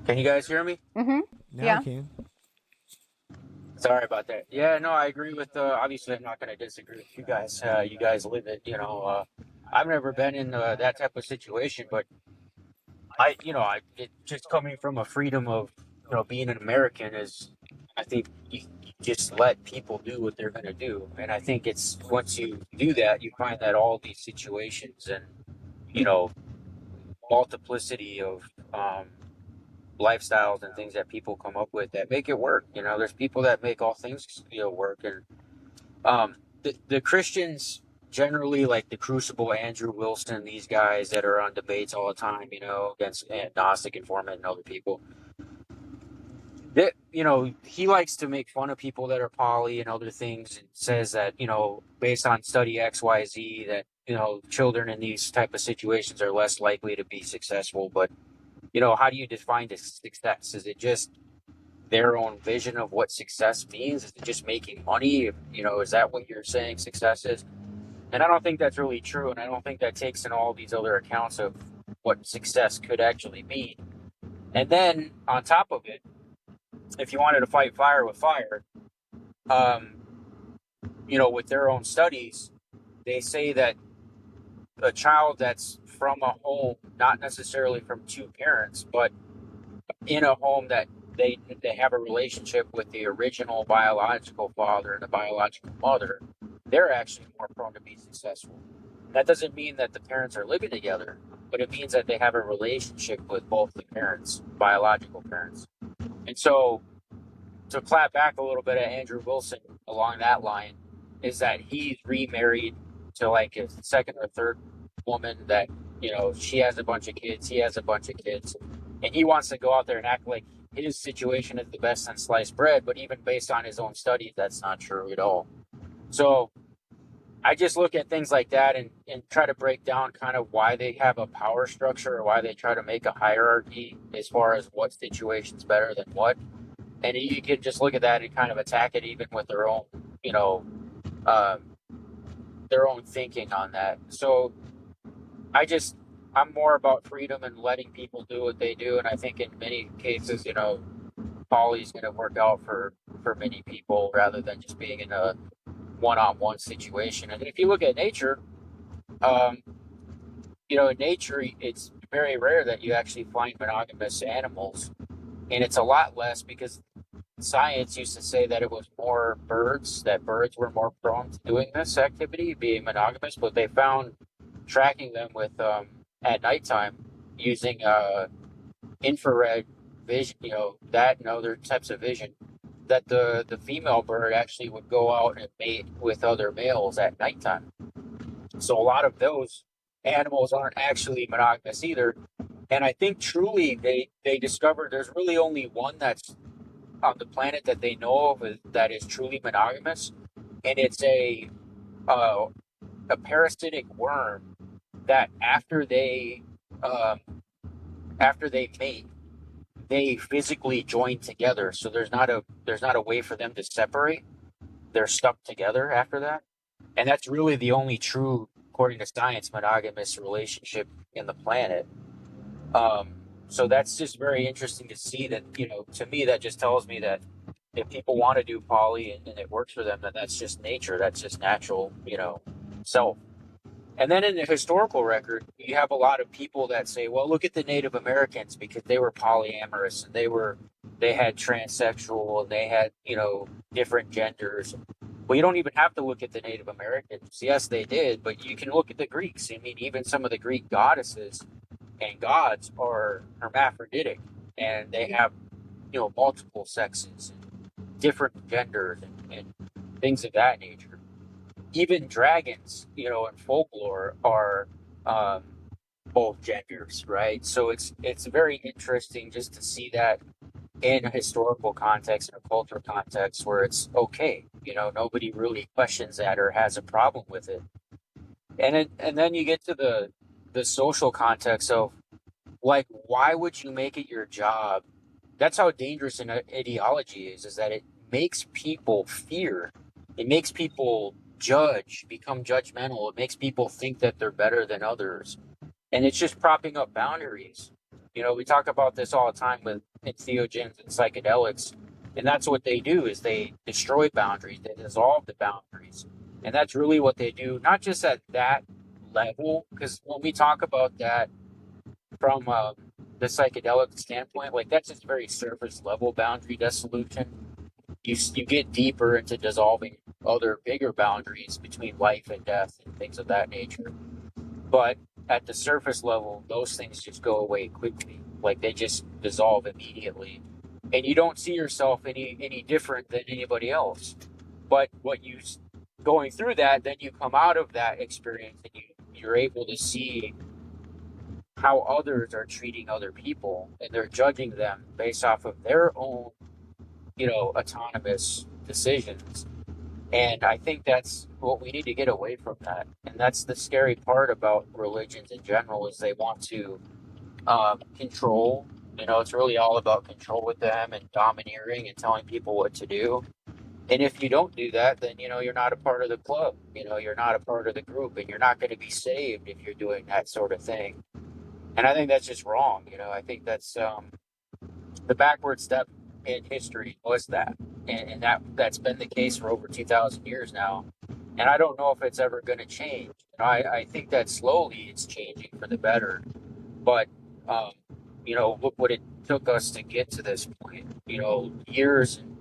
Can you guys hear me? Mm-hmm. Now I Yeah. can. Sorry about that. Yeah, no, I agree with, obviously I'm not going to disagree with you guys. You guys live it, I've never been in that type of situation, but it just coming from a freedom of, being an American is, I think you just let people do what they're going to do. And I think it's, once you do that, you find that all these situations and, you know, multiplicity of, um, lifestyles and things that people come up with that make it work. There's people that make all things, work. And the Christians generally, like the Crucible, Andrew Wilson, these guys that are on debates all the time, against Gnostic Informant and other people. That, he likes to make fun of people that are poly and other things, and says that, based on study XYZ, that, children in these type of situations are less likely to be successful. But, how do you define success? Is it just their own vision of what success means? Is it just making money? Is that what you're saying success is? And I don't think that's really true. And I don't think that takes in all these other accounts of what success could actually mean. And then on top of it, if you wanted to fight fire with fire, um, with their own studies, they say that a child that's from a home, not necessarily from two parents, but in a home that they have a relationship with the original biological father and the biological mother, they're actually more prone to be successful. That doesn't mean that the parents are living together, but it means that they have a relationship with both the parents, biological parents. And so, to clap back a little bit at Andrew Wilson along that line, is that he's remarried to like a second or third woman that, she has a bunch of kids, he has a bunch of kids, and he wants to go out there and act like his situation is the best on sliced bread, but even based on his own studies, that's not true at all. So I just look at things like that and try to break down kind of why they have a power structure, or why they try to make a hierarchy as far as what situation's better than what. And you can just look at that and kind of attack it even with their own, you know, um, their own thinking on that. So I'm more about freedom and letting people do what they do. And I think in many cases, poly's going to work out for many people rather than just being in a one-on-one situation. And if you look at nature, um, in nature, it's very rare that you actually find monogamous animals. And it's a lot less because science used to say that it was more birds, that birds were more prone to doing this activity, being monogamous, but they found tracking them with at nighttime using infrared vision, that and other types of vision, that the female bird actually would go out and mate with other males at nighttime. So a lot of those animals aren't actually monogamous either. And I think truly they discovered there's really only one that's on the planet that they know of that is truly monogamous, and it's uh, a parasitic worm that um, after they mate, they physically join together. So there's not a way for them to separate. They're stuck together after that, and that's really the only true, according to science, monogamous relationship in the planet. Um, so that's just very interesting to see that, to me, that just tells me that if people want to do poly and it works for them, then that's just nature. That's just natural, self. And then in the historical record, you have a lot of people that say, well, look at the Native Americans because they were polyamorous and they had transsexual and they had, different genders. Well, you don't even have to look at the Native Americans. Yes, they did, but you can look at the Greeks. I mean, even some of the Greek goddesses and gods are hermaphroditic, and they have, multiple sexes, different genders, and things of that nature. Even dragons, in folklore are um, both genders, right? So it's very interesting just to see that in a historical context, in a cultural context, where it's okay. Nobody really questions that or has a problem with it. And then you get to the social context of, like, why would you make it your job? That's how dangerous an ideology is that it makes people fear. It makes people become judgmental. It makes people think that they're better than others. And it's just propping up boundaries. We talk about this all the time with entheogens and psychedelics, and that's what they do is they destroy boundaries, they dissolve the boundaries, and that's really what they do. Not just at that level, because when we talk about that from the psychedelic standpoint, like that's just very surface level boundary dissolution. You get deeper into dissolving other bigger boundaries between life and death and things of that nature. But at the surface level, those things just go away quickly. Like they just dissolve immediately. And you don't see yourself any different than anybody else. But what you going through that, then you come out of that experience and you're able to see how others are treating other people, and they're judging them based off of their own, autonomous decisions. And I think that's what we need to get away from that. And that's the scary part about religions in general is they want to control. It's really all about control with them and domineering and telling people what to do. And if you don't do that, then you're not a part of the club. You're not a part of the group, and you're not going to be saved if you're doing that sort of thing. And I think that's just wrong. I think that's the backward step in history was that, and that's been the case for over 2,000 years now. And I don't know if it's ever going to change. I think that slowly it's changing for the better. But um, look what it took us to get to this point. Years and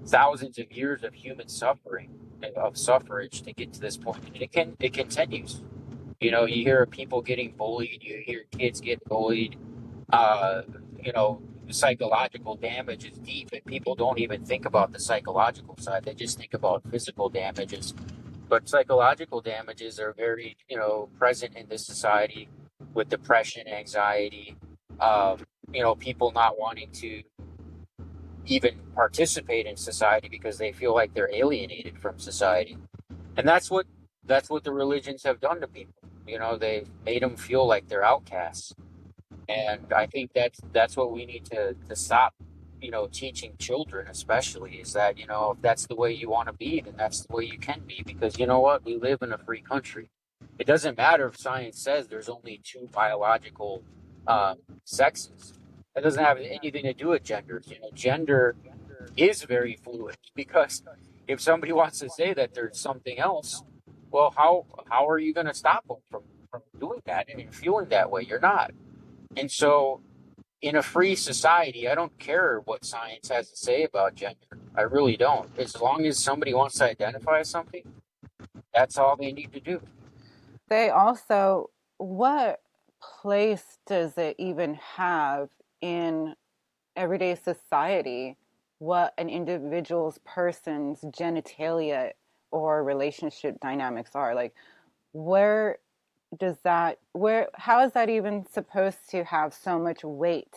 thousands of years of human suffering of suffrage to get to this point, and it continues. You hear people getting bullied, you hear kids get bullied. Uh, the psychological damage is deep, and people don't even think about the psychological side. They just think about physical damages. But psychological damages are very, present in this society with depression, anxiety, um, people not wanting to even participate in society because they feel like they're alienated from society. And that's what the religions have done to people. They've made them feel like they're outcasts. And I think that's what we need to stop, teaching children, especially, is that, if that's the way you want to be, then that's the way you can be. Because you know what? We live in a free country. It doesn't matter if science says there's only two biological sexes. That doesn't have anything to do with genders. Gender is very fluid because if somebody wants to say that there's something else, well, how are you going to stop them from doing that and feeling that way? You're not. And so, in a free society, I don't care what science has to say about gender. I really don't. As long as somebody wants to identify as something, that's all they need to do. They also, what place does it even have in everyday society what an individual's person's genitalia or relationship dynamics are? Like, where how is that even supposed to have so much weight?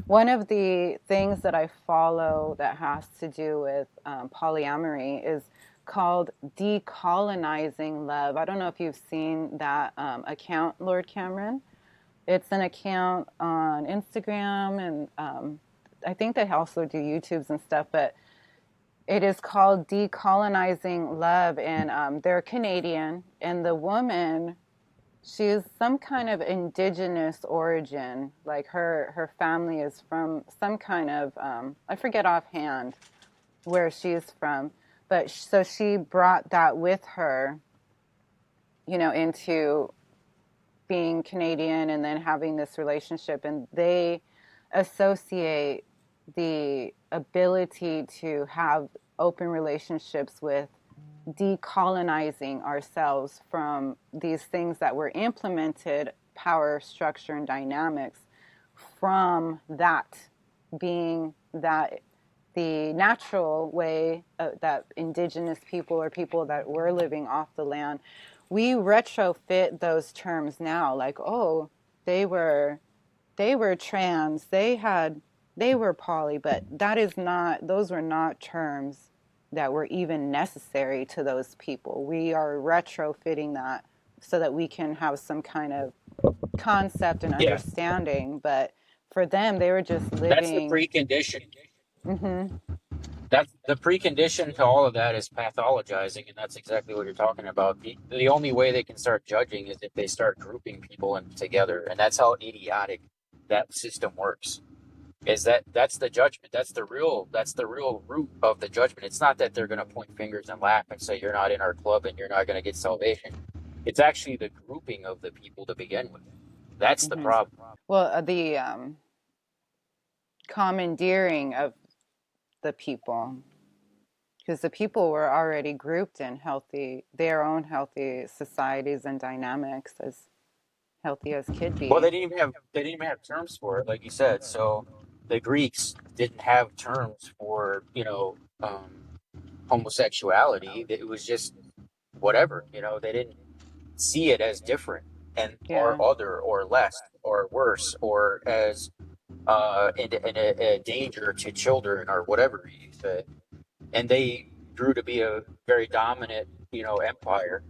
One of the things that I follow that has to do with polyamory is called Decolonizing Love. I don't know if you've seen that account, Lord Cameron. It's an account on Instagram, and I think they also do YouTubes and stuff, but it is called Decolonizing Love, and they're Canadian, and the woman, she's some kind of indigenous origin. Like her family is from some kind of I forget offhand where she's from, but so she brought that with her, into being Canadian and then having this relationship, and they associate the ability to have open relationships with decolonizing ourselves from these things that were implemented, power structure and dynamics, from that being that the natural way that indigenous people or people that were living off the land, we retrofit those terms now, like, oh, they were they were trans, they were poly, but that is not, those were not terms that were even necessary to those people. We are retrofitting that so that we can have some kind of concept and Yeah, understanding, but for them they were just that's the living. precondition. Mhm. That's the precondition to all of that is pathologizing, and that's exactly what you're talking about. The only way they can start judging is if they start grouping people in together, and that's how idiotic that system works. Is that's the judgment. That's the real root of the judgment. It's not that they're going to point fingers and laugh and say you're not in our club and you're not going to get salvation. It's actually the grouping of the people to begin with. That's the Hmm. problem. Well, the commandeering of the people, because the people were already grouped in their own healthy societies and dynamics, as healthy as could Well, be. they didn't even have terms for it, like you said. So the Greeks didn't have terms for homosexuality. It was just whatever. They didn't see it as different and or Yeah, other or less or worse or as a danger to children or whatever you say. And they grew to be a very dominant, empire.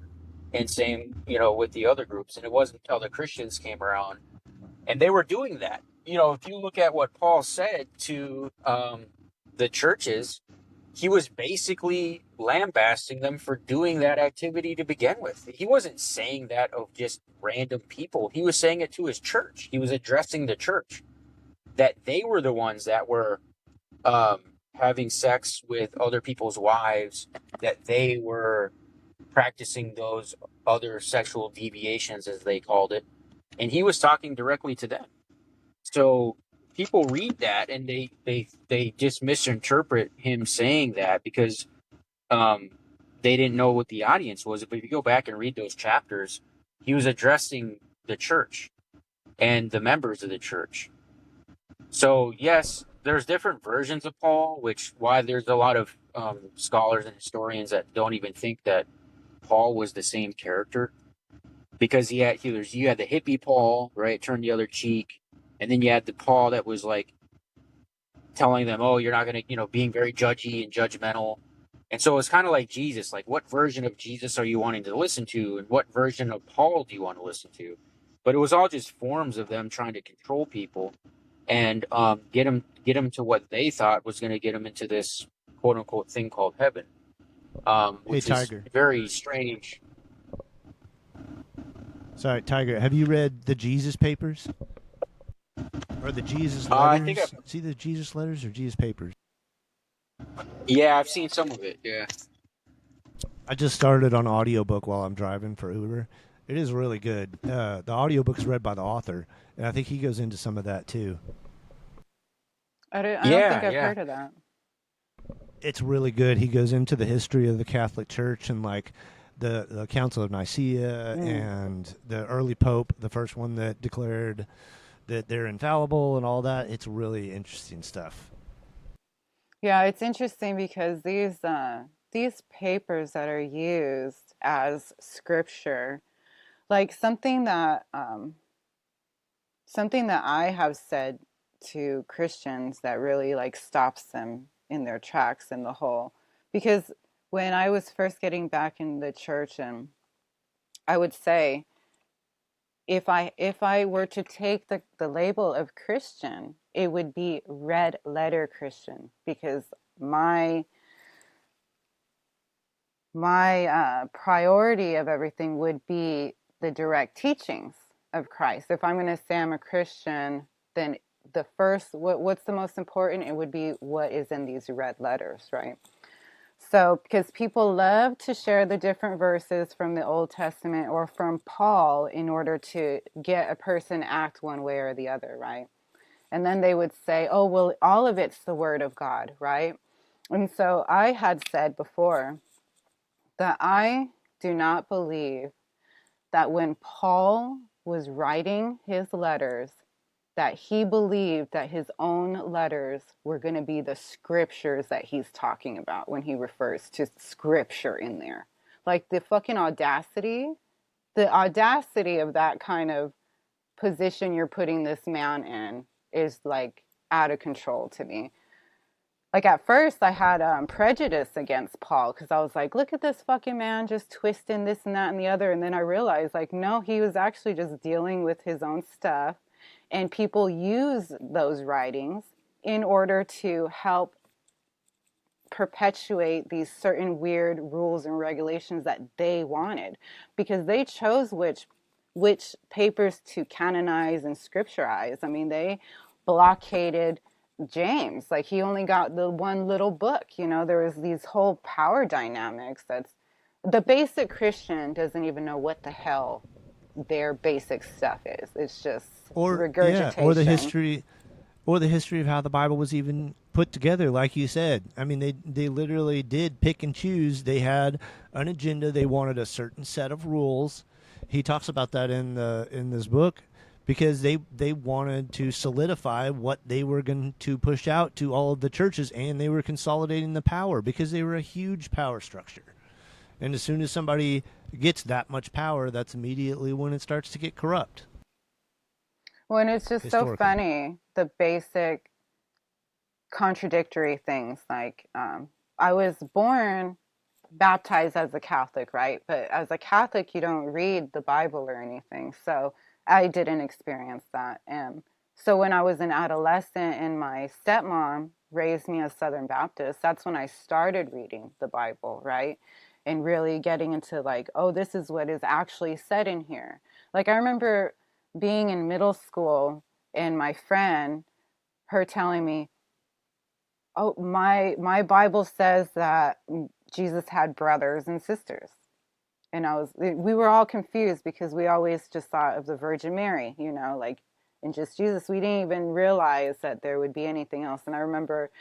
And same, with the other groups. And it wasn't until the Christians came around and they were doing that. If you look at what Paul said to the churches, he was basically lambasting them for doing that activity to begin with. He wasn't saying that of just random people. He was saying it to his church. He was addressing the church that they were the ones that were um, having sex with other people's wives, that they were practicing those other sexual deviations, as they called it. And he was talking directly to them. So people read that and they just misinterpret him saying that because um, they didn't know what the audience was. But if you go back and read those chapters, he was addressing the church and the members of the church. So yes, there's different versions of Paul, which why there's a lot of scholars and historians that don't even think that Paul was the same character because you had the hippie Paul, right, turn the other cheek, and then you had the Paul that was like telling them, "Oh, you're not gonna," being very judgy and judgmental. And so it's kind of like Jesus. Like, what version of Jesus are you wanting to listen to, and what version of Paul do you want to listen to? But it was all just forms of them trying to control people and get them to what they thought was going to get them into this quote unquote thing called heaven, Hey, which is Tiger. very strange. Sorry, Tiger. Have you read the Jesus Papers or the Jesus I think Letters? See the Jesus Letters or Jesus Papers? yeah, I've seen some of it. Yeah, I just started on audiobook while I'm driving for Uber. It is really good. The audiobook is read by the author, and I think he goes into some of that too. I don't think yeah, I've yeah. heard of that. It's really good. He goes into the history of the Catholic Church and like the Council of Nicaea Mm. and the early Pope, the first one that declared that they're infallible and all that. It's really interesting stuff. Yeah, it's interesting because these papers that are used as scripture, like something that I have said to Christians that really like stops them in their tracks in the whole, because when I was first getting back in the church, and I would say, if I were to take the label of Christian, it would be red letter Christian, because my my priority of everything would be the direct teachings of Christ. If I'm going to say I'm a Christian, then what's the most important? It would be what is in these red letters, right? So, because people love to share the different verses from the Old Testament or from Paul in order to get a person act one way or the other, right? And then they would say, oh, well, all of it's the word of God, right? And so I had said before that I do not believe that when Paul was writing his letters, that he believed that his own letters were going to be the scriptures that he's talking about when he refers to scripture in there. Like the audacity of that kind of position you're putting this man in is like out of control to me. Like at first I had prejudice against Paul because I was like, look at this fucking man just twisting this and that and the other. And then I realized, like, no, he was actually just dealing with his own stuff. And people use those writings in order to help perpetuate these certain weird rules and regulations that they wanted, because they chose which papers to canonize and scripturize. I mean, they blockaded James. Like, he only got the one little book, you know. There was these whole power dynamics. That's the basic Christian doesn't even know what the hell their basic stuff is. It's just Or yeah, regurgitation. or the history of how the Bible was even put together. Like you said, I mean, they literally did pick and choose. They had an agenda. They wanted a certain set of rules. He talks about that in this book, because they wanted to solidify what they were going to push out to all of the churches, and they were consolidating the power because they were a huge power structure. And as soon as somebody gets that much power, that's immediately when it starts to get corrupt. Well, and it's just so Historically. funny, the basic contradictory things. Like, I was born baptized as a Catholic, right? But as a Catholic, you don't read the Bible or anything. So I didn't experience that. And so when I was an adolescent and my stepmom raised me as Southern Baptist, that's when I started reading the Bible, right? And really getting into, like, oh, this is what is actually said in here. Like, I remember being in middle school and my friend, her telling me, oh, my Bible says that Jesus had brothers and sisters. And we were all confused because we always just thought of the Virgin Mary, you know, like, and just Jesus. We didn't even realize that there would be anything else. And I remember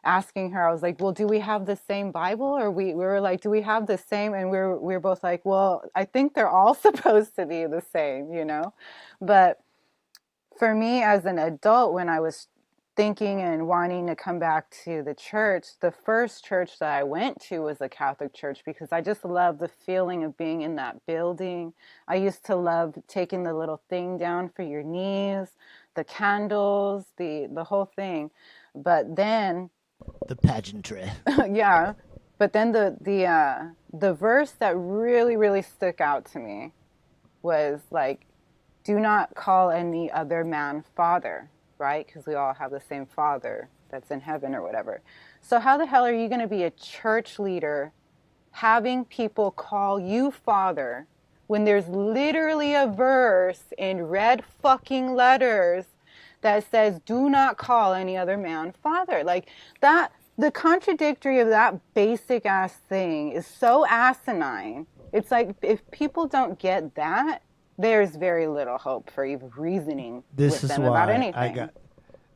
asking her, I was like, well, do we have the same Bible? Or we were like, do we have the same? And we were both like, well, I think they're all supposed to be the same, you know? But for me as an adult, when I was thinking and wanting to come back to the church, the first church that I went to was a Catholic church because I just love the feeling of being in that building. I used to love taking the little thing down for your knees, the candles, the whole thing. But then, The pageantry. yeah, but then the verse that really stuck out to me was like, do not call any other man father, right? Because we all have the same father that's in heaven or whatever. So how the hell are you going to be a church leader having people call you father when there's literally a verse in red fucking letters that says, do not call any other man father? Like, that, the contradictory of that basic ass thing is so asinine. It's like, if people don't get that, there's very little hope for even reasoning This with is them about why I anything. got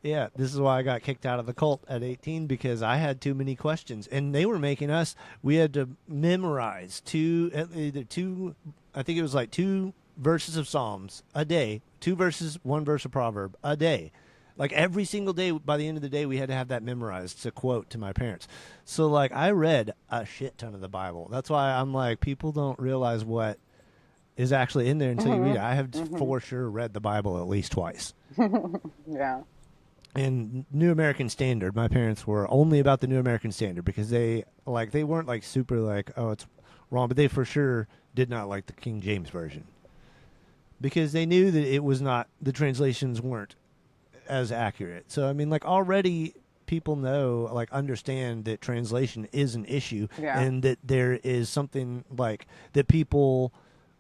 Yeah, this is why I got kicked out of the cult at 18, because I had too many questions, and they were making us. We had to memorize either two. I think it was like two verses of Psalms a day, two verses, one verse of proverb a day. Like every single day, by the end of the day, we had to have that memorized to quote to my parents. So like I read a shit ton of the Bible. That's why I'm like, people don't realize what is actually in there until you read it. I have for sure read the Bible at least twice. Yeah. And New American Standard, my parents were only about the New American Standard, because they weren't like super like, oh, it's wrong, but they for sure did not like the King James version, because they knew that it was not, the translations weren't as accurate. So I mean, like, already people know, like, understand that translation is an issue, Yeah. and that there is something like that people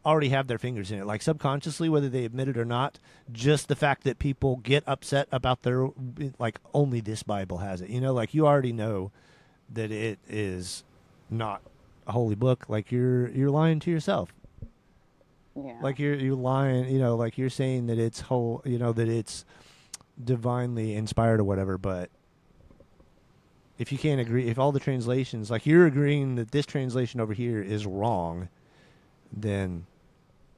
already have their fingers in it, like subconsciously, whether they admit it or not. Just the fact that people get upset about their, like, only this Bible has it, you know, like, you already know that it is not a holy book. Like, you're lying to yourself. Yeah. Like, you're lying, you know, like, you're saying that it's whole, you know, that it's divinely inspired or whatever. But if you can't agree, if all the translations, like, you're agreeing that this translation over here is wrong, then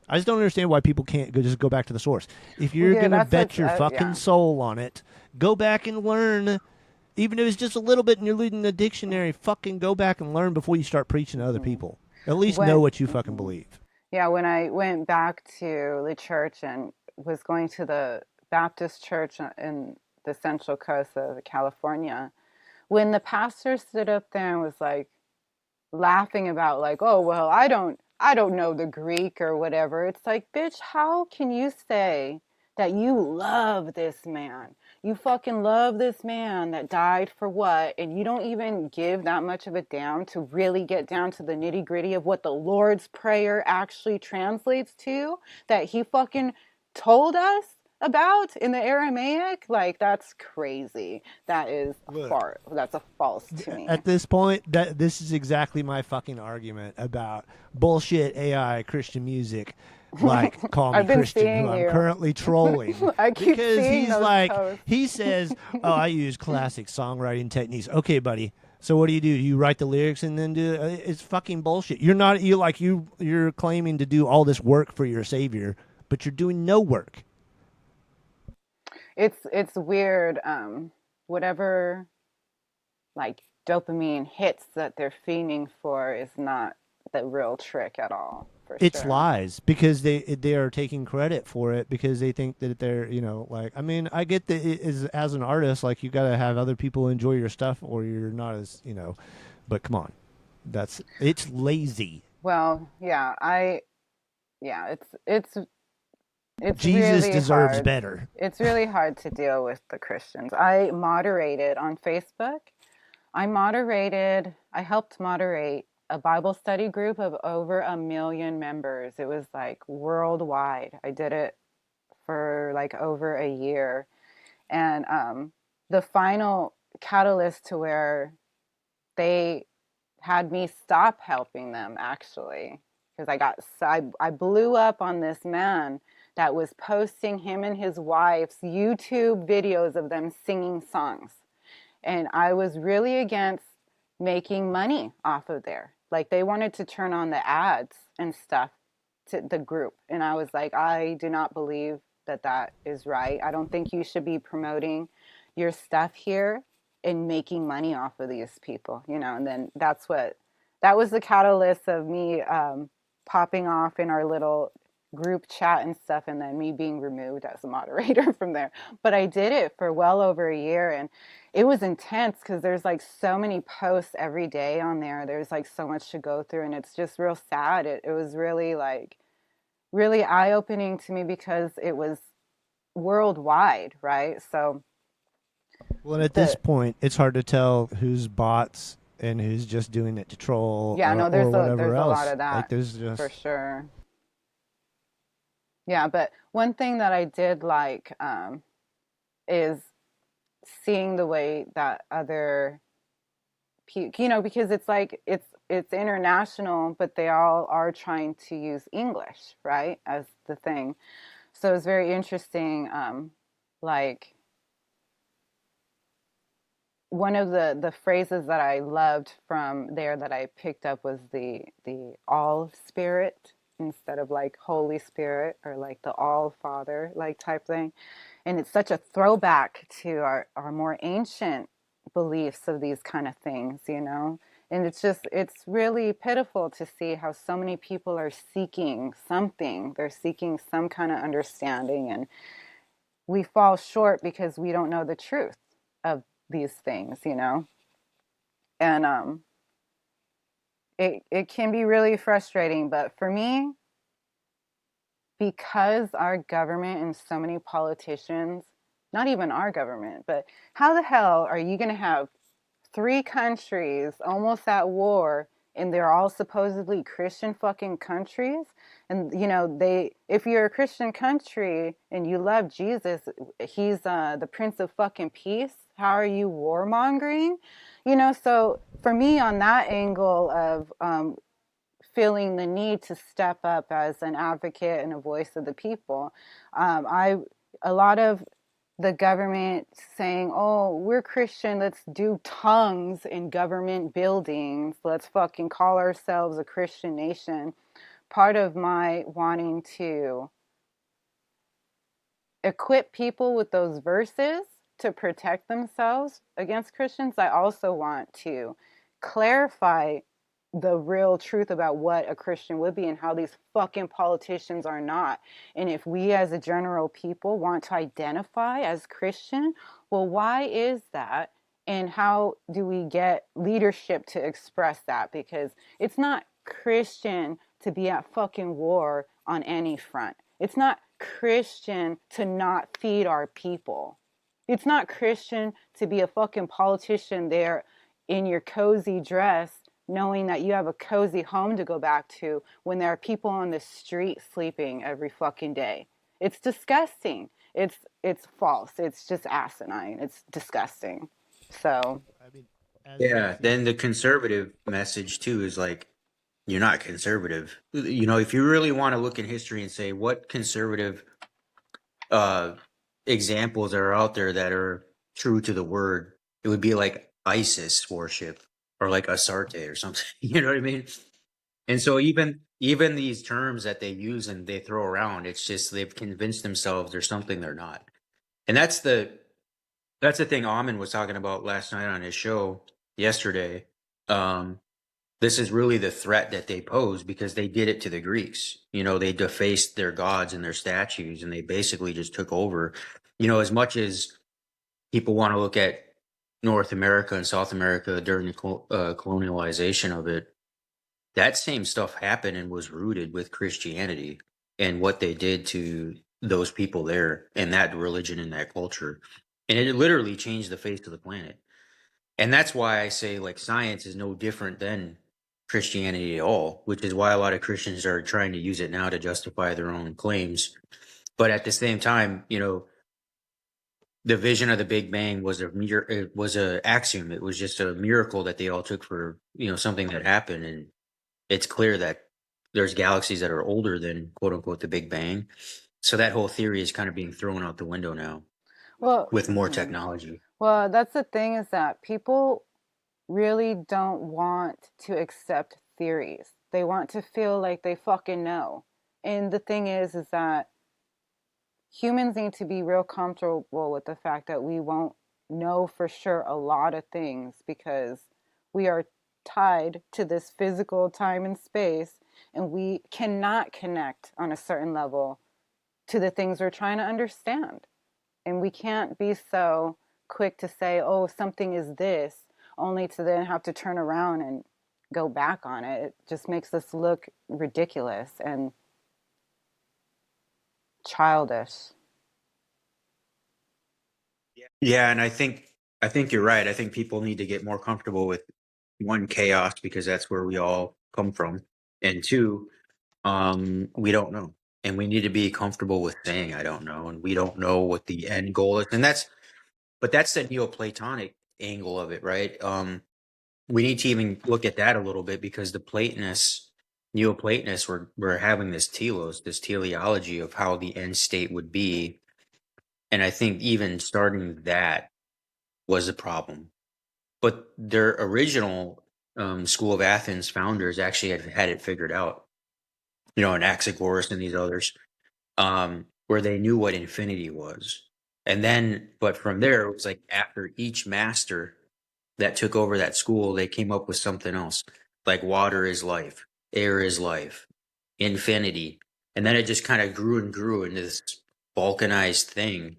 I just don't understand why people can't just go back to the source. If you're Yeah, gonna that's bet what's, your fucking yeah. soul on it, go back and learn. Even if it's just a little bit and you're reading the dictionary, fucking go back and learn before you start preaching to other people. At least know When, what you fucking mhm. believe. Yeah, when I went back to the church and was going to the Baptist church in the Central Coast of California, when the pastor stood up there and was like laughing about, like, oh, well, I don't know the Greek or whatever. It's like, bitch, how can you say that you love this man? You fucking love this man that died for what? And you don't even give that much of a damn to really get down to the nitty gritty of what the Lord's Prayer actually translates to, that he fucking told us about in the Aramaic? Like, that's crazy. That is Look, that's a false to me. at this point, that this is exactly my fucking argument about bullshit AI Christian music, like Call Me I've been Christian, who seeing I'm you. currently trolling I keep because seeing he's those like, posts. he says, "Oh, I use classic songwriting techniques." Okay, buddy. So what do? You write the lyrics and then do it? It's fucking bullshit. You're claiming to do all this work for your savior, but you're doing no work. It's weird. Whatever like dopamine hits that they're fiending for is not the real trick at all, for It's sure. lies because they are taking credit for it because they think that they're, like, I mean, I get that it is, as an artist, like, you got to have other people enjoy your stuff or you're not as, but come on, it's lazy. Well, yeah, it's Jesus really deserves hard. better. It's really hard to deal with the Christians. I moderated on Facebook. I helped moderate a Bible study group of over 1 million members. It was like worldwide. I did it for like over a year. And the final catalyst to where they had me stop helping them, actually, because I blew up on this man that was posting him and his wife's YouTube videos of them singing songs. And I was really against making money off of there. Like, they wanted to turn on the ads and stuff to the group. And I was like, I do not believe that that is right. I don't think you should be promoting your stuff here and making money off of these people, And then that was the catalyst of me popping off in our little group chat and stuff, and then me being removed as a moderator from there. But I did it for well over a year, and it was intense because there's like so many posts every day on there. There's like so much to go through, and it's just real sad. It was really like really eye-opening to me because it was worldwide, right? So Well, at this the point, it's hard to tell who's bots and who's just doing it to troll yeah, no, or whatever there's a lot else. of Like, that there's for just sure. Yeah, but one thing that I did like is seeing the way that other people, because it's like it's international, but they all are trying to use English, right, as the thing. So it's very interesting. Like one of the phrases that I loved from there that I picked up was the all spirit instead of like Holy Spirit or like the all Father like type thing. And it's such a throwback to our more ancient beliefs of these kind of things. And it's really pitiful to see how so many people are seeking something. They're seeking some kind of understanding, and we fall short because we don't know the truth of these things. And it can be really frustrating, but for me, because our government and so many politicians, not even our government, but how the hell are you going to have three countries almost at war and they're all supposedly Christian fucking countries? And if you're a Christian country and you love Jesus, he's the Prince of fucking Peace. How are you warmongering? So for me, on that angle of feeling the need to step up as an advocate and a voice of the people. A lot of the government saying, "Oh, we're Christian. Let's do tongues in government buildings. Let's fucking call ourselves a Christian nation." Part of my wanting to equip people with those verses to protect themselves against Christians, I also want to clarify the real truth about what a Christian would be and how these fucking politicians are not. And if we as a general people want to identify as Christian, well, why is that? And how do we get leadership to express that? Because it's not Christian to be at fucking war on any front. It's not Christian to not feed our people. It's not Christian to be a fucking politician there in your cozy dress, knowing that you have a cozy home to go back to when there are people on the street sleeping every fucking day. It's disgusting. it's false. It's just asinine. It's disgusting. So I mean, as we Yeah. see, Then the conservative message too is like, you're not conservative. You know, if you really want to look in history and say what conservative uh examples are out there that are true to the word, it would be like ISIS worship or like Asarte or something. You know what I mean? And so even these terms that they use and they throw around, it's just they've convinced themselves there's something they're not. And that's the thing Amin was talking about last night on his show yesterday. Um, this is really the threat that they pose because they did it to the Greeks. You know, they defaced their gods and their statues and they basically just took over. You know, as much as people want to look at North America and South America during the colonialization of it, that same stuff happened and was rooted with Christianity and what they did to those people there and that religion and that culture. And it literally changed the face of the planet. And that's why I say like science is no different than Christianity at all, which is why a lot of Christians are trying to use it now to justify their own claims. But at the same time, you know, the vision of the Big Bang was it was a axiom. It was just a miracle that they all took for, you know, something that happened. And it's clear that there's galaxies that are older than quote unquote the Big Bang. So that whole theory is kind of being thrown out the window now well, with more yeah. technology. Well, that's the thing is that people really don't want to accept theories. They want to feel like they fucking know. And the thing is that humans need to be real comfortable with the fact that we won't know for sure a lot of things because we are tied to this physical time and space and we cannot connect on a certain level to the things we're trying to understand. And we can't be so quick to say, oh, something is this, only to then have to turn around and go back on it. It just makes us look ridiculous and childish. Yeah, and I think you're right. I think people need to get more comfortable with one, chaos, because that's where we all come from, and two, we don't know, and we need to be comfortable with saying I don't know, and we don't know what the end goal is, and that's the Neoplatonic angle of it, right? We need to even look at that a little bit because the Platonists, Neoplatonists, were having this telos, this teleology of how the end state would be, and I think even starting that was a problem. But their original School of Athens founders actually had it figured out, you know, Anaxagoras and these others, where they knew what infinity was. And then, but from there, it was like after each master that took over that school, they came up with something else, like water is life, air is life, infinity. And then it just kind of grew and grew into this balkanized thing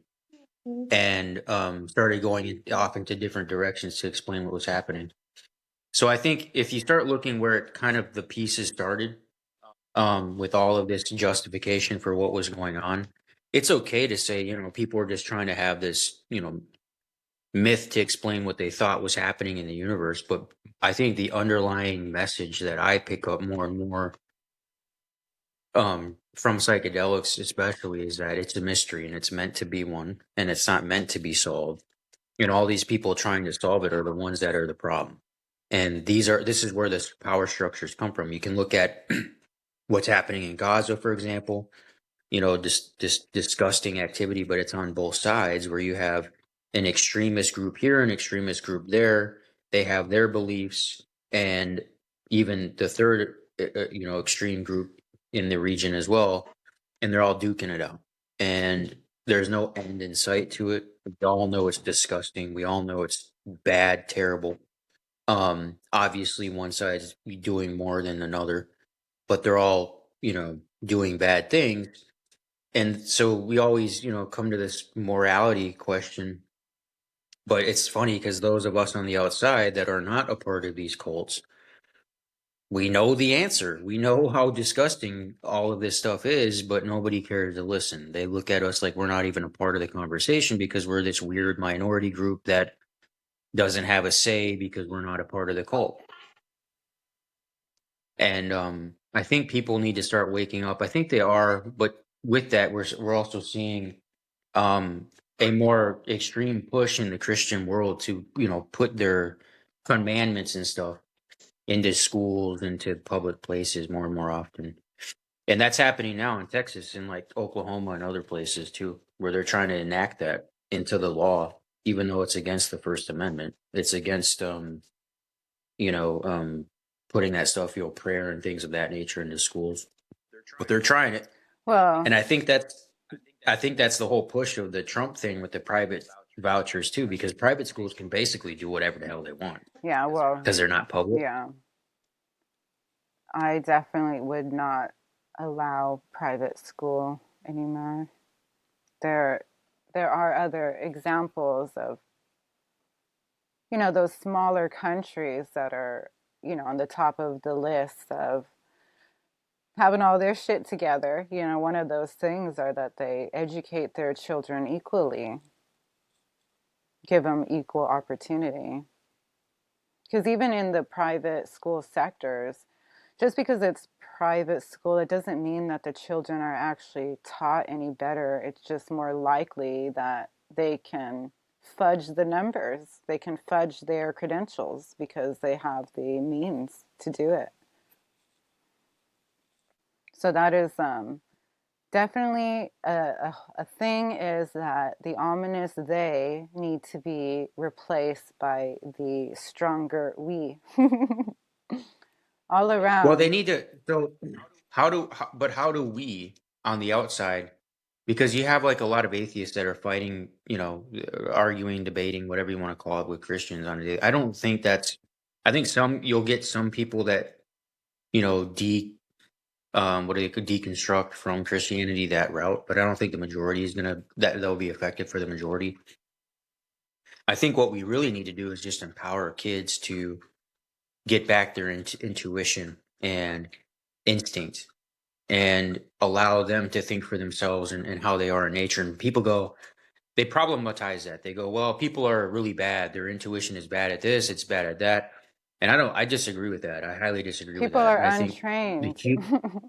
and started going off into different directions to explain what was happening. So I think if you start looking where it kind of the pieces started, with all of this justification for what was going on, it's okay to say, you know, people are just trying to have this, you know, myth to explain what they thought was happening in the universe. But I think the underlying message that I pick up more and more from psychedelics, especially, is that it's a mystery and it's meant to be one, and it's not meant to be solved. And all these people trying to solve it are the ones that are the problem. And this is where this power structures come from. You can look at what's happening in Gaza, for example, you know, this disgusting activity, but it's on both sides where you have an extremist group here, an extremist group there. They have their beliefs, and even the third, you know, extreme group in the region as well, and they're all duking it out. And there's no end in sight to it. We all know it's disgusting. We all know it's bad, terrible. Obviously, one side's doing more than another, but they're all, you know, doing bad things. And so we always, you know, come to this morality question. But it's funny because those of us on the outside that are not a part of these cults, we know the answer. We know how disgusting all of this stuff is, but nobody cares to listen. They look at us like we're not even a part of the conversation because we're this weird minority group that doesn't have a say because we're not a part of the cult. And I think people need to start waking up. I think they are, but with that, we're also seeing a more extreme push in the Christian world to, put their commandments and stuff into schools, into public places more and more often. And that's happening now in Texas and like Oklahoma and other places too, where they're trying to enact that into the law, even though it's against the First Amendment. It's against, you know, um, putting that stuff, prayer and things of that nature into schools. But they're trying it. Well, And I think that's the whole push of the Trump thing with the private vouchers too, because private schools can basically do whatever the hell they want yeah, well, because they're not public. yeah. I definitely would not allow private school anymore. There there are other examples of, those smaller countries that are, on the top of the list of having all their shit together. One of those things are that they educate their children equally, give them equal opportunity. Because even in the private school sectors, just because it's private school, it doesn't mean that the children are actually taught any better. It's just more likely that they can fudge the numbers, they can fudge their credentials because they have the means to do it. So that is definitely a thing, is that the ominous they need to be replaced by the stronger we. All Well, they around. need to. So, but how do we on the outside? Because you have like a lot of atheists that are fighting, arguing, debating, whatever you want to call it, with Christians on it. I don't think that's. I think you'll get some people that you know what do they could deconstruct from Christianity that route, but I don't think the majority is gonna that they'll be effective for the majority. I think what we really need to do is just empower kids to get back their intuition and instinct and allow them to think for themselves and how they are in nature. And people they problematize that. They go, well, people are really bad. Their intuition is bad at this, it's bad at that. And I disagree with that. I highly disagree with People that. are And I think the, untrained.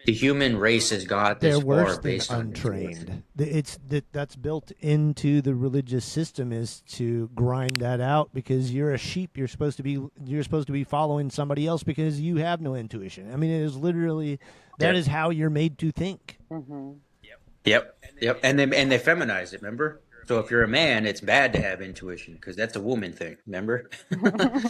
the human race has got They're this far worse than based on intuition. untrained. That's built into the religious system, is to grind that out, because you're a sheep. You're supposed to be following somebody else because you have no intuition. I mean, it is literally, that Yep. is how you're made to think. Hmm. Yep. Yep. And they feminize it, remember? So if you're a man, it's bad to have intuition because that's a woman thing, remember?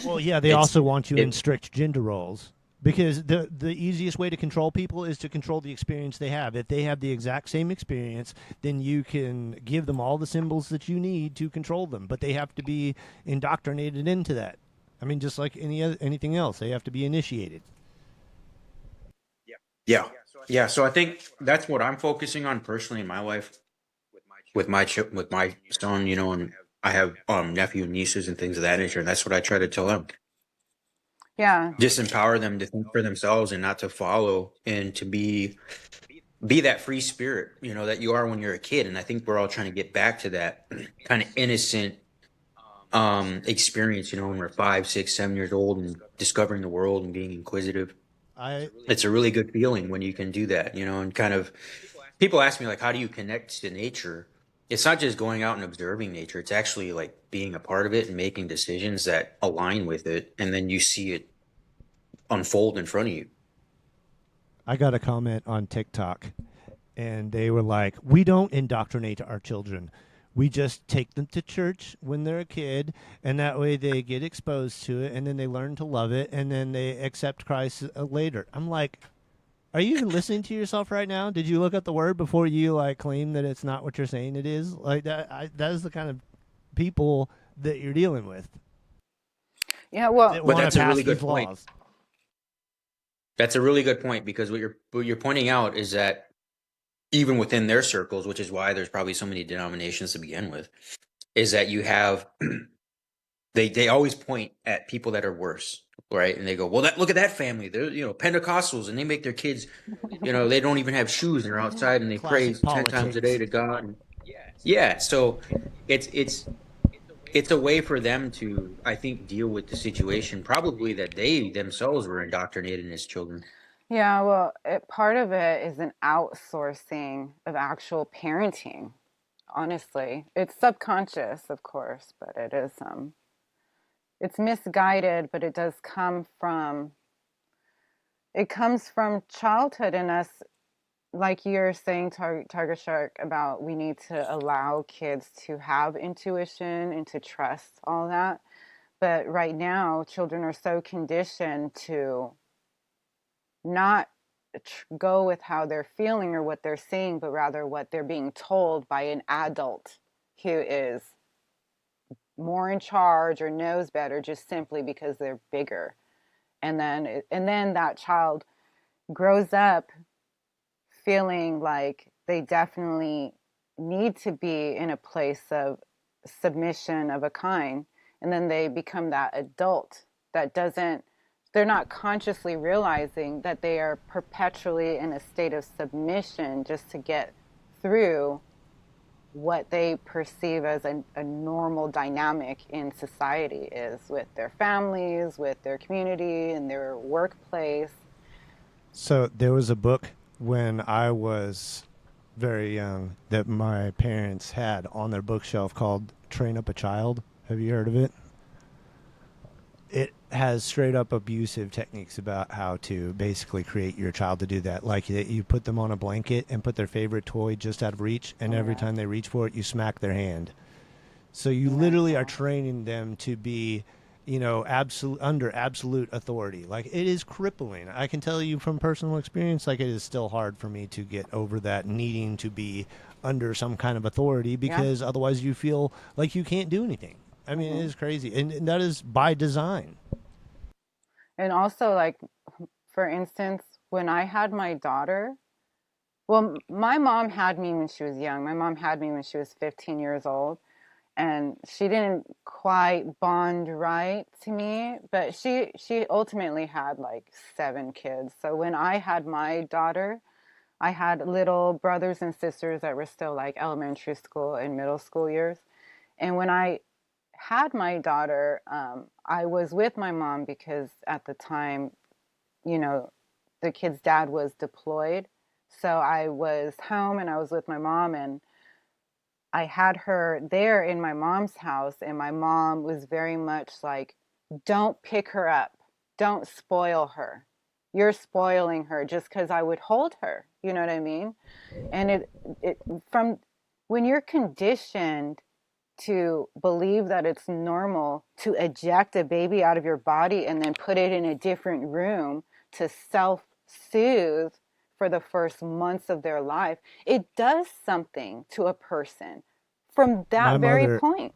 Well, yeah, they it's also want you in it strict gender roles, because the easiest way to control people is to control the experience they have. If they have the exact same experience, then you can give them all the symbols that you need to control them, but they have to be indoctrinated into that. I mean, just like anything else, they have to be initiated. yeah. Yeah, so I think that's what I'm focusing on personally in my life with my son, and I have nephew and nieces and things of that nature, and that's what I try to tell them. Yeah. Just empower them to think for themselves and not to follow and to be that free spirit, that you are when you're a kid. And I think we're all trying to get back to that kind of innocent experience, when we're 5, 6, 7 years old and discovering the world and being inquisitive. I It's a really good feeling when you can do that, and kind of people ask me like, how do you connect to nature? It's not just going out and observing nature. It's actually like being a part of it and making decisions that align with it. And then you see it unfold in front of you. I got a comment on TikTok, and they were like, "We don't indoctrinate our children. We just take them to church when they're a kid, and that way they get exposed to it, and then they learn to love it, and then they accept Christ later." I'm like, are you even listening to yourself right now? Did you look up the word before you like claim that it's not what you're saying it is? Like that. That is the kind of people that you're dealing with Yeah, well, that But want that's to a pass really good these point. laws. That's a really good point because what you're pointing out is that even within their circles, which is why there's probably so many denominations to begin with, is that you have they always point at people that are worse, right? And they go, well, look at that family. They're Pentecostals, and they make their kids, they don't even have shoes, and they're outside and they pray Classic 10 times a day politics. to God. And yeah, so it's a way for them to, I think, deal with the situation, probably that they themselves were indoctrinated as children. yeah, well, part of it is an outsourcing of actual parenting. honestly. It's subconscious, of course, but it is it's misguided, but it comes from childhood in us, like you're saying, Target Shark, about we need to allow kids to have intuition and to trust all that. But right now, children are so conditioned to not go with how they're feeling or what they're seeing, but rather what they're being told by an adult who is more in charge or knows better, just simply because they're bigger. And then that child grows up feeling like they definitely need to be in a place of submission of a kind, and then they become that adult that doesn't, they're not consciously realizing that they are perpetually in a state of submission just to get through what they perceive as a normal dynamic in society is with their families, with their community, and their workplace. So there was a book when I was very young that my parents had on their bookshelf called Train Up a Child. Have you heard of it? It has straight up abusive techniques about how to basically create your child to do that. Like you put them on a blanket and put their favorite toy just out of reach, and every time they reach for it, you smack their hand. So you literally are training them to be, under absolute authority. Like, it is crippling. I can tell you from personal experience, like, it is still hard for me to get over that needing to be under some kind of authority, because otherwise you feel like you can't do anything. I mean, it is crazy. And that is by design. And also, like, for instance, when I had my daughter, well, my mom had me when she was young. My mom had me when she was 15 years old. And she didn't quite bond right to me, but she ultimately had like 7 kids. So when I had my daughter, I had little brothers and sisters that were still like elementary school and middle school years. And when I had my daughter, I was with my mom because at the time, you know, the kid's dad was deployed. So I was home and I was with my mom, and I had her there in my mom's house, and my mom was very much like, don't pick her up. Don't spoil her. You're spoiling her, just because I would hold her. You know what I mean? And it from when you're conditioned to believe that it's normal to eject a baby out of your body and then put it in a different room to self-soothe for the first months of their life, it does something to a person from My that very mother point.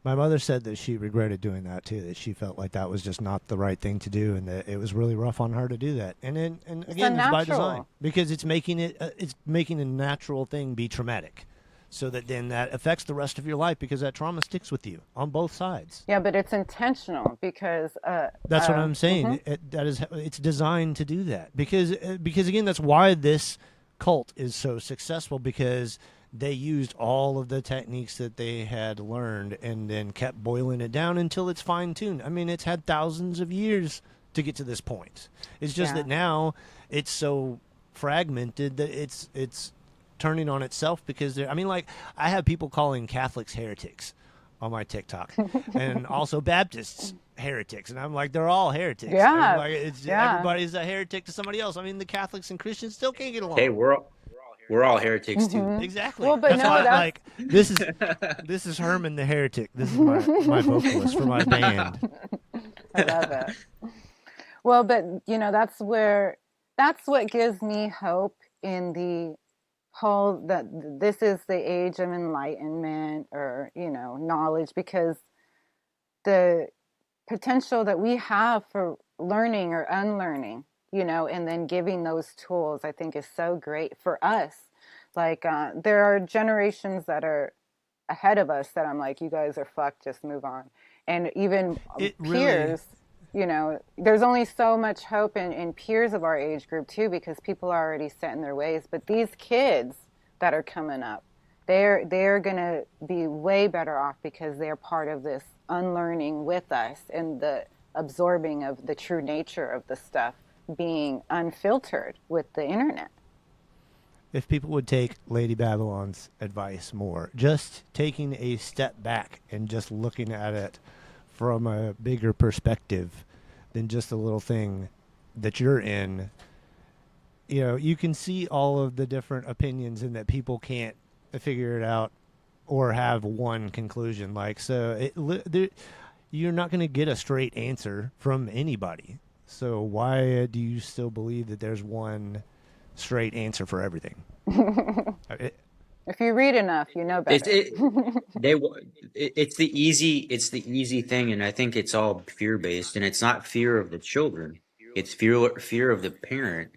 My mother said that she regretted doing that too. That she felt like that was just not the right thing to do, and that it was really rough on her to do that. And It's again, it's by design, unnatural. because it's making a natural thing be traumatic, so that then that affects the rest of your life, because that trauma sticks with you on both sides. Yeah, but it's intentional because That's what I'm saying. mhm. It's designed to do that, because again, that's why this cult is so successful, because they used all of the techniques that they had learned and then kept boiling it down until it's fine tuned. I mean, it's had thousands of years to get to this point. It's just Yeah. that now it's so fragmented that it's turning on itself, because I mean, like, I have people calling Catholics heretics on my TikTok, and also Baptists heretics, and I'm like, they're all heretics. I mean, Yeah. like, it's Yeah. everybody's a heretic to somebody else. I mean, the Catholics and Christians still can't get Hey, along. we're all heretics too. Well, Exactly. but That's no, why, that's like, this is Herman the heretic. This is my vocalist for my band. I love it. Well, but that's what gives me hope in the whole, that this is the age of enlightenment, or knowledge, because the potential that we have for learning or unlearning, and then giving those tools, I think is so great for us. Like, there are generations that are ahead of us that I'm like, you guys are fucked, just move on. And even It really, peers, there's only so much hope in peers of our age group too, because people are already set in their ways. But these kids that are coming up, they're gonna be way better off, because they're part of this unlearning with us, and the absorbing of the true nature of the stuff being unfiltered with the internet. If people would take Lady Babylon's advice more, just taking a step back and just looking at it from a bigger perspective than just a little thing that you're in, you can see all of the different opinions and that people can't figure it out or have one conclusion. Like, so you're not going to get a straight answer from anybody. So why do you still believe that there's one straight answer for everything? If you read enough, you know It's better. it's the easy thing, and I think it's all fear based, and it's not fear of the children, it's fear of the parent,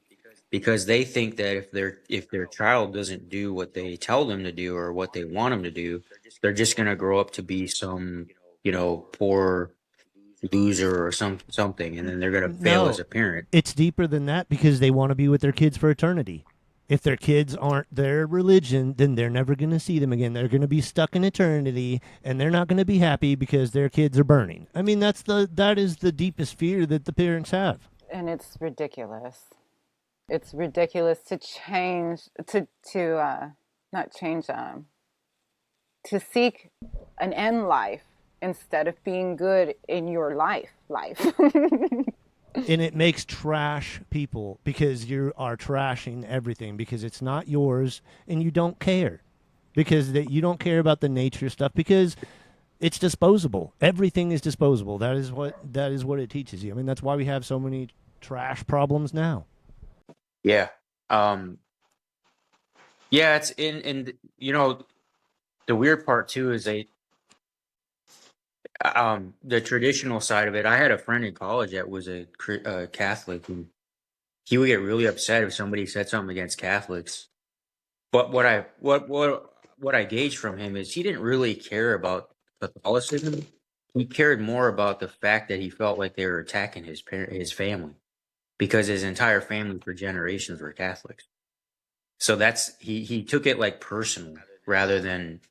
because they think that if their child doesn't do what they tell them to do or what they want them to do, they're just gonna grow up to be some poor loser or something, and then they're gonna fail as No, a parent. it's deeper than that because they want to be with their kids for eternity. If their kids aren't their religion, then they're never going to see them again. They're going to be stuck in eternity, and they're not going to be happy because their kids are burning. I mean, that is the deepest fear that the parents have. And it's ridiculous. It's ridiculous to change to not change to seek an end life instead of being good in your life. And it makes trash people because you are trashing everything because it's not yours and you don't care because you don't care about the nature stuff because it's disposable. Everything is disposable. That is what it teaches you. I mean, that's why we have so many trash problems now. Yeah. Um, yeah, it's in the weird part too is the traditional side of it. I had a friend in college that was a Catholic, and he would get really upset if somebody said something against Catholics. But what I gauged from him is he didn't really care about Catholicism. He cared more about the fact that he felt like they were attacking his family, because his entire family for generations were Catholics. So that's he took it like personal rather than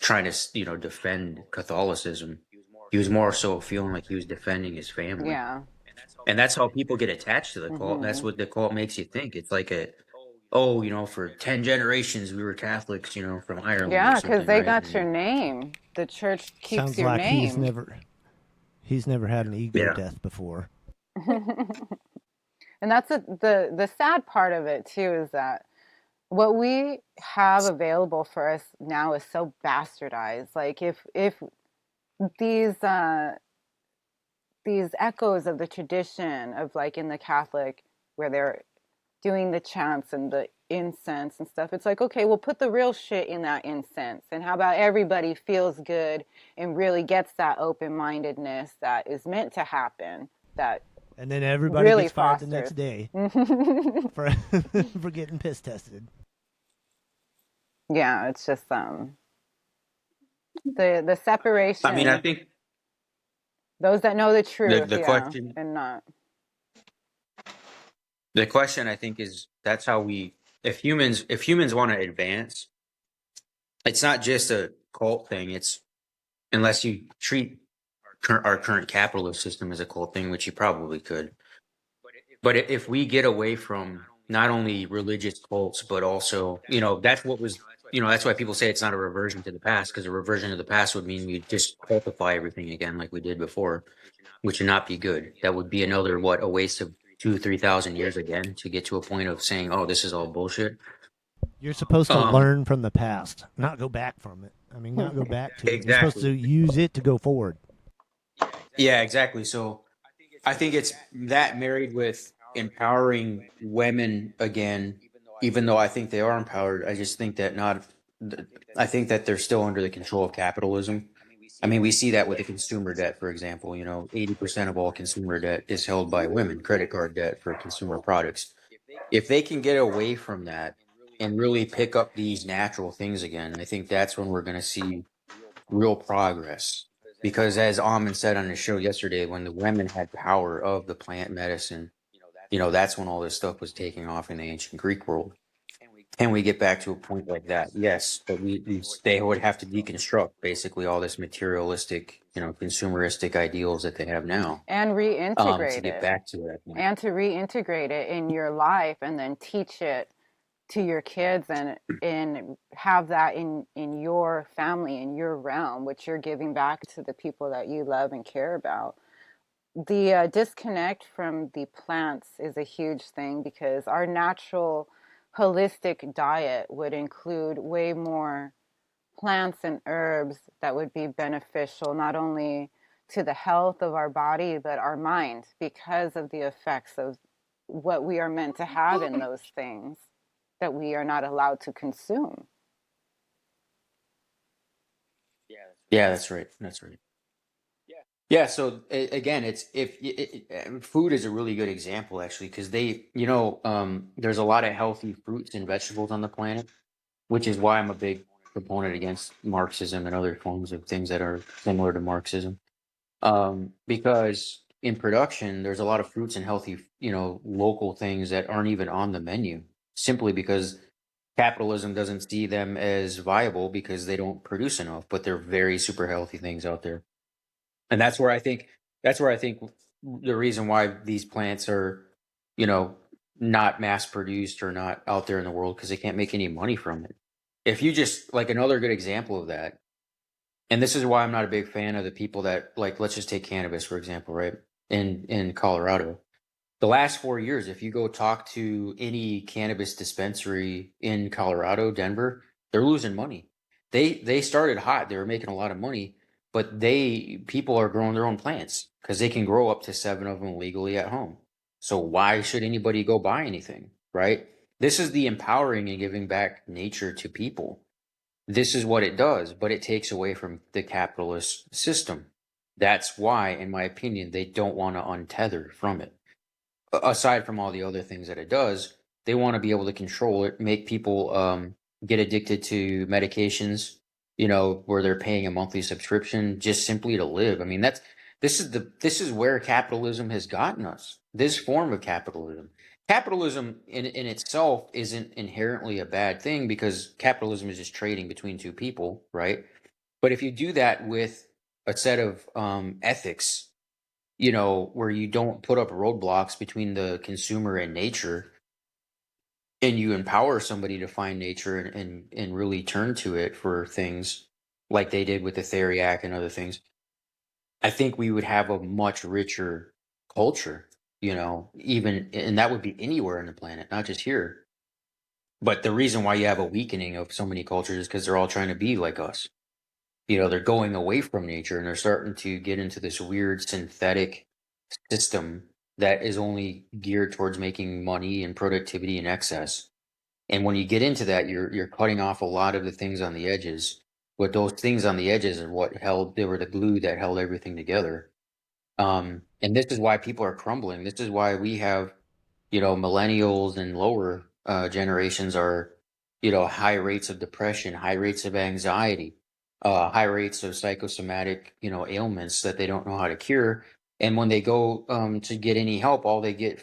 trying to defend Catholicism. He was more so feeling like he was defending his family, Yeah. and that's how people get attached to the cult. That's what the cult makes you think. It's like for 10 generations we were Catholics, from Ireland or Yeah, because something, they right? got your name. The church keeps Sounds your like name. he's never had an ego Yeah. death before. And that's the sad part of it too, is that what we have available for us now is so bastardized. Like if these these echoes of the tradition of, like, in the Catholic, where they're doing the chants and the incense and stuff, it's like, okay, we'll put the real shit in that incense, and how about everybody feels good and really gets that open-mindedness that is meant to happen, that And then everybody really gets fired the fosters. next day for for getting piss tested. Yeah, it's just the I mean, I separation, think those that know the the truth, the yeah, question and not. the question I think is, that's how we if humans want to advance, it's not just a cult thing. It's, unless you treat our current capitalist system as a cult thing, which you probably could. But if we get away from not only religious cults, but also, that's why people say it's not a reversion to the past, because a reversion to the past would mean we just cultify everything again like we did before, which would not be good. That would be another, a waste of 2,000 to 3,000 years again to get to a point of saying, oh, this is all bullshit. You're supposed to Um, learn from the past, not go back from it. I mean, not go back to it. You're supposed to exactly. use it to go forward. Yeah, exactly. So I think it's that married with empowering women again, even though I think they are empowered. I just think that not, I think that they're still under the control of capitalism. I mean, we see that with the consumer debt, for example. 80% of all consumer debt is held by women, credit card debt for consumer products. If they can get away from that and really pick up these natural things again, I think that's when we're going to see real progress. Because as Amon said on the show yesterday, when the women had power of the plant medicine, that's when all this stuff was taking off in the ancient Greek world. Can we get back to a point like that? Yes, but they would have to deconstruct basically all this materialistic, consumeristic ideals that they have now, And to reintegrate get it, back to that point. and to reintegrate it in your life, and then teach it to your kids, and have that in your family, in your realm, which you're giving back to the people that you love and care about. The disconnect from the plants is a huge thing, because our natural holistic diet would include way more plants and herbs that would be beneficial not only to the health of our body but our mind, because of the effects of what we are meant to have in those things that we are not allowed to consume. Yeah, that's right. That's right. Yeah, so again, it's food is a really good example actually, because there's a lot of healthy fruits and vegetables on the planet, which is why I'm a big proponent against Marxism and other forms of things that are similar to Marxism. Because in production, there's a lot of fruits and healthy, local things that aren't even on the menu, simply because capitalism doesn't see them as viable because they don't produce enough, but they're very super healthy things out there. And that's where I think the reason why these plants are, you know, not mass produced or not out there in the world, because they can't make any money from it. If you just like another good example of that, and this is why I'm not a big fan of the people that, like, let's just take cannabis for example, right? In Colorado, the last 4 years, if you go talk to any cannabis dispensary in Colorado, Denver, they're losing money. They started hot, they were making a lot of money, but they people are growing their own plants because they can grow up to 7 of them legally at home. So why should anybody go buy anything, right? This is the empowering and giving back nature to people. This is what it does, but it takes away from the capitalist system. That's why, in my opinion, they don't want to untether from it. Aside from all the other things that it does, they want to be able to control it, make people get addicted to medications, where they're paying a monthly subscription just simply to live. I mean, this is where capitalism has gotten us. This form of capitalism. Capitalism in itself isn't inherently a bad thing because capitalism is just trading between two people, right? But if you do that with a set of ethics, where you don't put up roadblocks between the consumer and nature, and you empower somebody to find nature and really turn to it for things like they did with the Theriac and other things, I think we would have a much richer culture, even, and that would be anywhere on the planet, not just here. But the reason why you have a weakening of so many cultures is because they're all trying to be like us. They're going away from nature and they're starting to get into this weird synthetic system that is only geared towards making money and productivity and excess. And when you get into that, you're cutting off a lot of the things on the edges. But those things on the edges are they were the glue that held everything together. And this is why people are crumbling. This is why we have, millennials and lower generations are, high rates of depression, high rates of anxiety, high rates of psychosomatic, ailments that they don't know how to cure. And when they go to get any help, all they get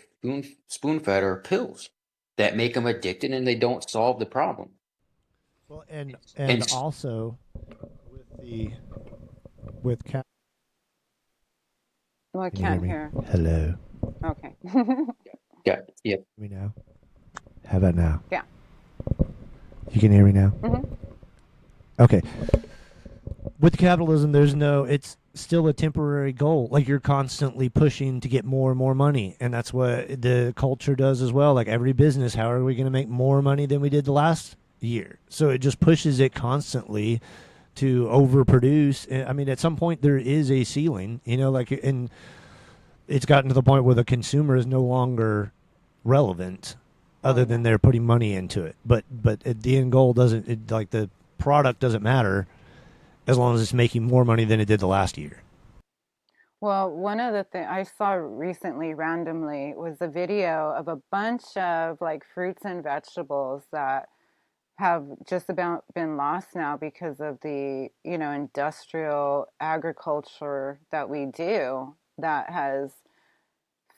spoon fed are pills that make them addicted, and they don't solve the problem. Well, and And and also with the with cap. Well, I Can you hear can't me? hear. Hello. Okay. yeah, yeah, Hear me now. How about now? Yeah. You can hear me now. Hmm. Okay. With capitalism, it's still a temporary goal. Like you're constantly pushing to get more and more money. And that's what the culture does as well. Like every business, how are we going to make more money than we did the last year? So it just pushes it constantly to overproduce. I mean, at some point there is a ceiling, and it's gotten to the point where the consumer is no longer relevant other than they're putting money into it. But at the end goal doesn't like the product doesn't matter as long as it's making more money than it did the last year. Well, one of the things I saw recently randomly was a video of a bunch of like fruits and vegetables that have just about been lost now because of the, industrial agriculture that we do, that has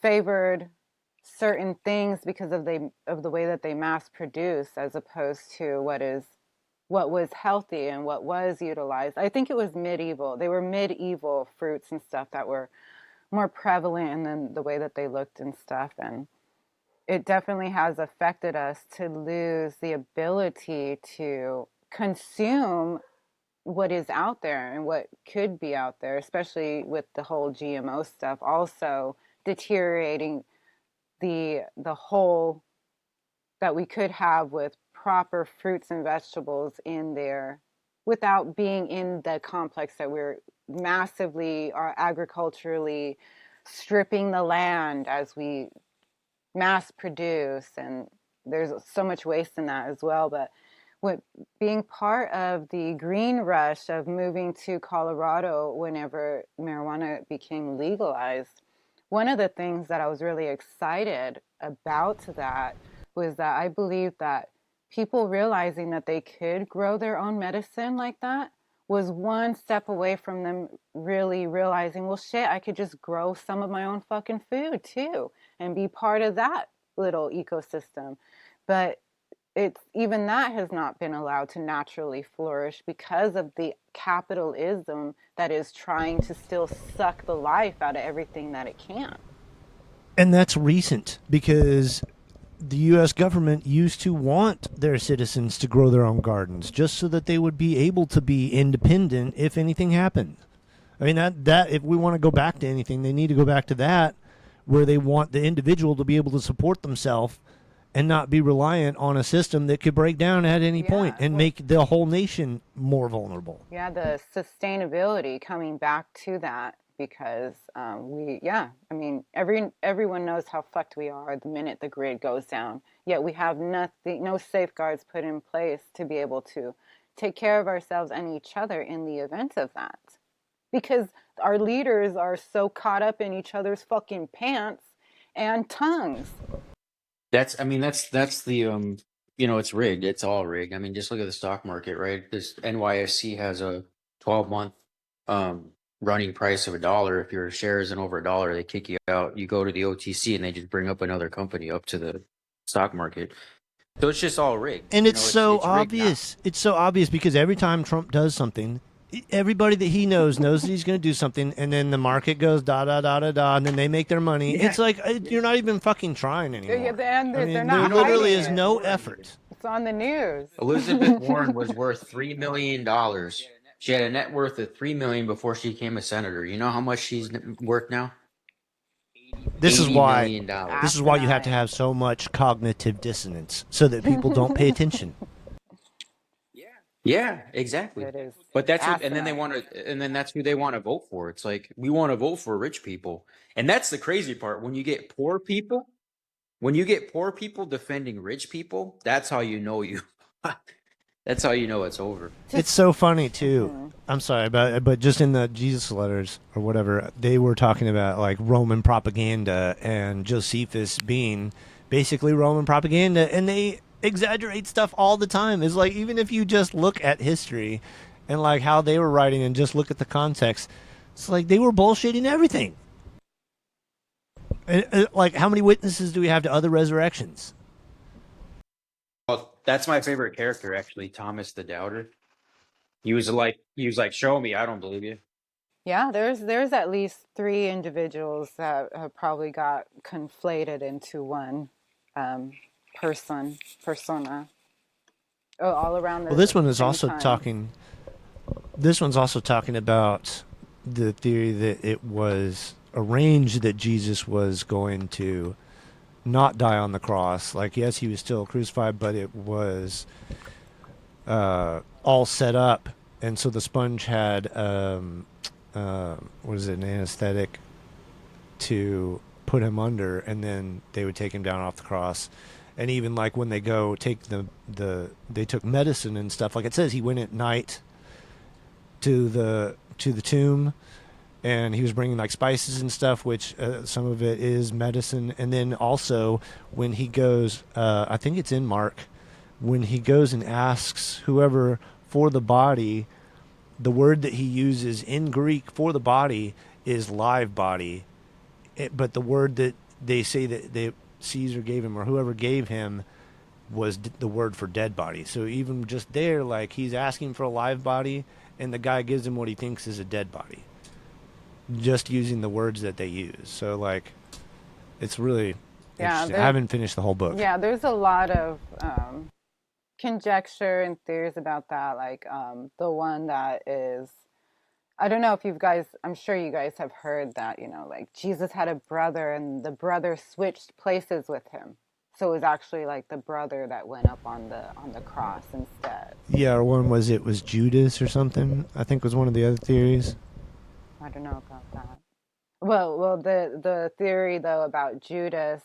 favored certain things because of the way that they mass produce, as opposed to what was healthy and what was utilized. I think it was medieval. They were medieval fruits and stuff that were more prevalent, and then the way that they looked and stuff. And it definitely has affected us to lose the ability to consume what is out there and what could be out there, especially with the whole GMO stuff, also deteriorating the whole that we could have with proper fruits and vegetables in there without being in the complex that we're massively or agriculturally stripping the land as we mass produce, and there's so much waste in that as well. But with being part of the green rush of moving to Colorado whenever marijuana became legalized, one of the things that I was really excited about that was that I believe that people realizing that they could grow their own medicine like that was one step away from them really realizing, well, shit, I could just grow some of my own fucking food too and be part of that little ecosystem. But it's even that has not been allowed to naturally flourish because of the capitalism that is trying to still suck the life out of everything that it can. And that's recent because the U.S. government used to want their citizens to grow their own gardens just so that they would be able to be independent if anything happened. I mean, that if we want to go back to anything, they need to go back to that, where they want the individual to be able to support themselves and not be reliant on a system that could break down at any point and make the whole nation more vulnerable. Yeah, the sustainability coming back to that, because I mean, everyone knows how fucked we are the minute the grid goes down. Yet we have nothing, no safeguards put in place to be able to take care of ourselves and each other in the event of that. Because our leaders are so caught up in each other's fucking pants and tongues. That's the it's rigged. It's all rigged. I mean, just look at the stock market, right? This NYSE has a 12-month running price of $1. If your share isn't over $1, they kick you out. You go to the OTC and they just bring up another company up to the stock market. So it's just all rigged. And it's so obvious. It's so obvious because every time Trump does something, everybody that he knows that he's going to do something, and then the market goes da da da da da, and then they make their money. Yeah. It's like you're not even fucking trying anymore. They're not. There literally is no effort. It's on the news. Elizabeth Warren was worth $3 million. She had a net worth of $3 million before she became a senator. You know how much she's worth now? This is why you have to have so much cognitive dissonance so that people don't pay attention. Yeah, exactly. But that's who, and then that's who they want to vote for. It's like, we want to vote for rich people. And that's the crazy part. When you get poor people defending rich people, that's how you know that's how you know it's over. It's so funny too. I'm sorry, but just in the Jesus letters or whatever, they were talking about like Roman propaganda and Josephus being basically Roman propaganda, and they exaggerate stuff all the time. It's like, even if you just look at history and like how they were writing and just look at the context, it's like they were bullshitting everything. And, like, how many witnesses do we have to other resurrections? Well, that's my favorite character, actually, Thomas the Doubter. He was like, show me, I don't believe you. Yeah, there's at least 3 individuals that have probably got conflated into one persona. Oh, all around. Well, this one is also talking. This one's also talking about the theory that it was arranged that Jesus was going to not die on the cross. Like, yes, he was still crucified, but it was all set up, and so the sponge had an anesthetic to put him under, and then they would take him down off the cross. And even like when they go take they took medicine and stuff. Like it says, he went at night to the tomb, and he was bringing like spices and stuff, which some of it is medicine. And then also when he goes, I think it's in Mark, when he goes and asks whoever for the body, the word that he uses in Greek for the body is live body, but the word that they say that Caesar gave him, or whoever gave him, was the word for dead body. So even just there, like, he's asking for a live body, and the guy gives him what he thinks is a dead body, just using the words that they use. So like, it's really Yeah, interesting. I haven't finished the whole book. there's a lot of conjecture and theories about that. Like the one that is, I don't know if you guys, I'm sure you guys have heard that, you know, like Jesus had a brother and the brother switched places with him. So it was actually like the brother that went up on the cross instead. Yeah, or one was it was Judas or something. I think was one of the other theories. I don't know about that. Well, the theory though about Judas,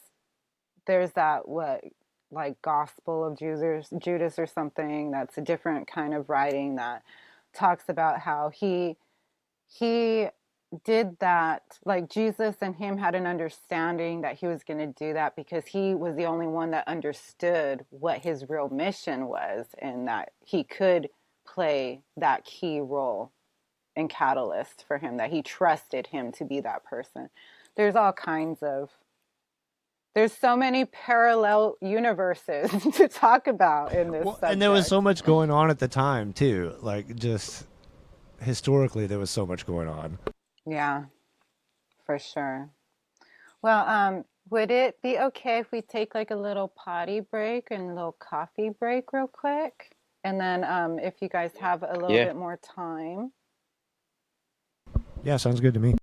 there's that what like Gospel of Judas or something that's a different kind of writing that talks about how he did that, like Jesus and him had an understanding that he was going to do that because he was the only one that understood what his real mission was and that he could play that key role and catalyst for him, that he trusted him to be that person. There's all kinds of, there's so many parallel universes to talk about in this subject. And there was so much going on at the time too. Like just historically, there was so much going on. Yeah, for sure. Well, would it be okay if we take like a little potty break and a little coffee break real quick? And then if you guys have a little Yeah. bit more time. Yeah, sounds good to me.